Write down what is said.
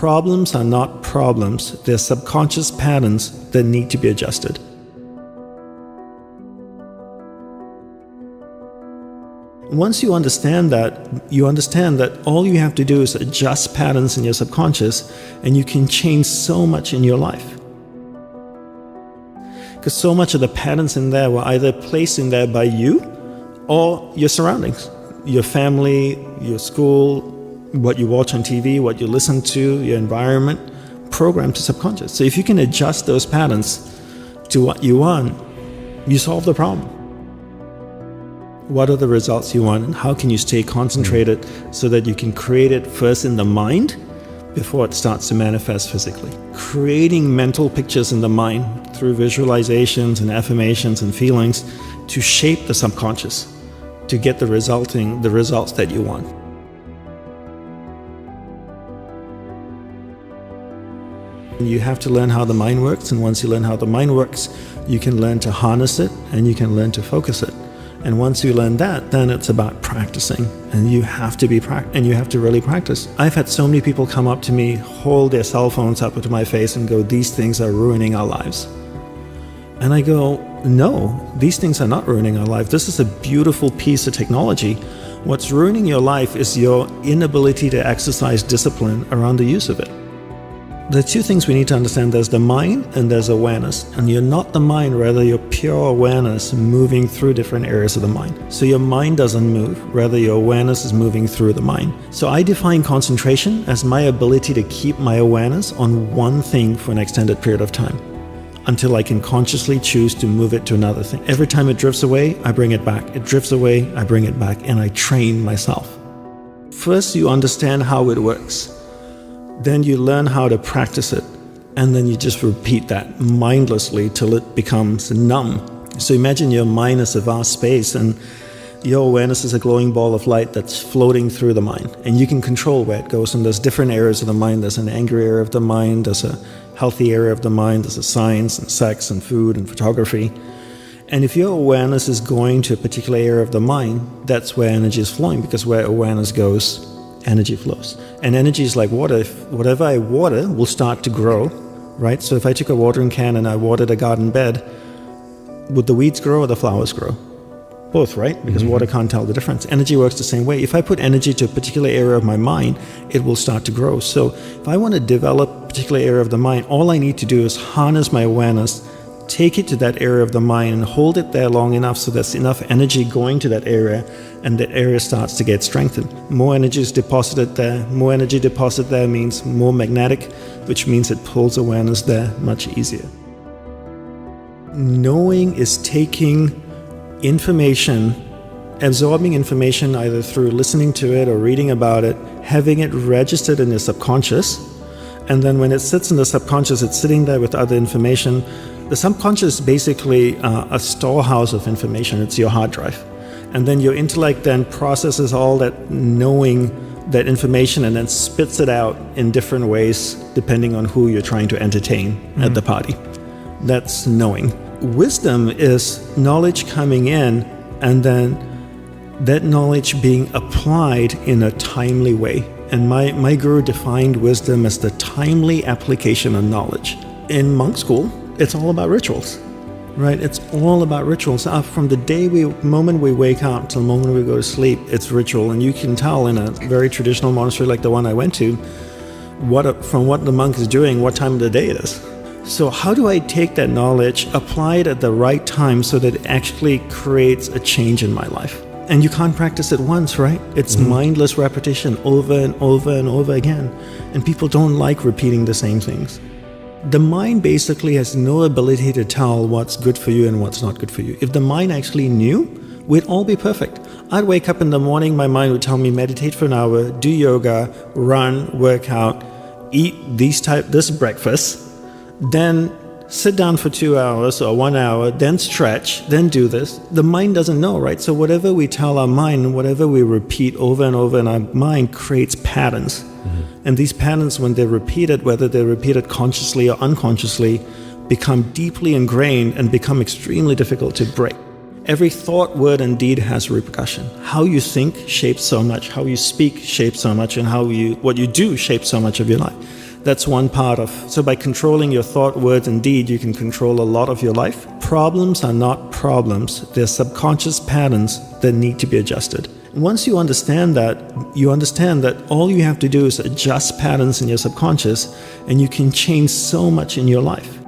Problems are not problems. They're subconscious patterns that need to be adjusted. Once you understand that all you have to do is adjust patterns in your subconscious, and you can change so much in your life. Because so much of the patterns in there were either placed in there by you or your surroundings, your family, your school, what you watch on TV, what you listen to, your environment, programmed to subconscious. So if you can adjust those patterns to what you want, you solve the problem. What are the results you want, and how can you stay concentrated so that you can create it first in the mind before it starts to manifest physically? Creating mental pictures in the mind through visualizations and affirmations and feelings to shape the subconscious to get the results that you want. You have to learn how the mind works, and once you learn how the mind works, you can learn to harness it and you can learn to focus it. And once you learn that, then it's about practicing, and you have to really practice. I've had so many people come up to me, hold their cell phones up to my face and go, "These things are ruining our lives." And I go, no, these things are not ruining our life. This is a beautiful piece of technology. What's ruining your life is your inability to exercise discipline around the use of it. There are two things we need to understand. There's the mind and there's awareness. And you're not the mind, rather you're pure awareness moving through different areas of the mind. So your mind doesn't move, rather your awareness is moving through the mind. So I define concentration as my ability to keep my awareness on one thing for an extended period of time, until I can consciously choose to move it to another thing. Every time it drifts away, I bring it back. It drifts away, I bring it back, and I train myself. First, you understand how it works. Then you learn how to practice it, and then you just repeat that mindlessly till it becomes numb. So imagine your mind is a vast space, and your awareness is a glowing ball of light that's floating through the mind, and you can control where it goes. And there's different areas of the mind. There's an angry area of the mind, there's a healthy area of the mind, there's a science and sex and food and photography. And if your awareness is going to a particular area of the mind, that's where energy is flowing, because where awareness goes, energy flows. And energy is like water. Whatever I water will start to grow, right? So if I took a watering can and I watered a garden bed, would the weeds grow or the flowers grow? Both, right? Because water can't tell the difference. Energy works the same way. If I put energy to a particular area of my mind, it will start to grow. So if I want to develop a particular area of the mind, all I need to do is harness my awareness, take it to that area of the mind and hold it there long enough so there's enough energy going to that area, and that area starts to get strengthened. More energy is deposited there. More energy deposited there means more magnetic, which means it pulls awareness there much easier. Knowing is taking information, absorbing information either through listening to it or reading about it, having it registered in your subconscious, and then when it sits in the subconscious, it's sitting there with other information. The subconscious is basically a storehouse of information. It's your hard drive. And then your intellect then processes all that knowing, that information, and then spits it out in different ways depending on who you're trying to entertain at the party. That's knowing. Wisdom is knowledge coming in, and then that knowledge being applied in a timely way. And my guru defined wisdom as the timely application of knowledge. In monk school, it's all about rituals, right? It's all about rituals. From the moment we wake up till the moment we go to sleep, it's ritual. And you can tell in a very traditional monastery like the one I went to, from what the monk is doing, what time of the day it is. So how do I take that knowledge, apply it at the right time so that it actually creates a change in my life? And you can't practice it once, right? It's mindless repetition over and over and over again. And people don't like repeating the same things. The mind basically has no ability to tell what's good for you and what's not good for you. If the mind actually knew, we'd all be perfect. I'd wake up in the morning, my mind would tell me meditate for an hour, do yoga, run, work out, eat this breakfast, then sit down for 2 hours or 1 hour, then stretch, then do this. The mind doesn't know, right? So whatever we tell our mind, whatever we repeat over and over in our mind creates patterns. And these patterns, when they're repeated, whether they're repeated consciously or unconsciously, become deeply ingrained and become extremely difficult to break. Every thought, word, and deed has repercussion. How you think shapes so much, how you speak shapes so much, and what you do shapes so much of your life. That's one part of. So by controlling your thought, words, and deed, you can control a lot of your life. Problems are not problems. They're subconscious patterns that need to be adjusted. Once you understand that all you have to do is adjust patterns in your subconscious, and you can change so much in your life.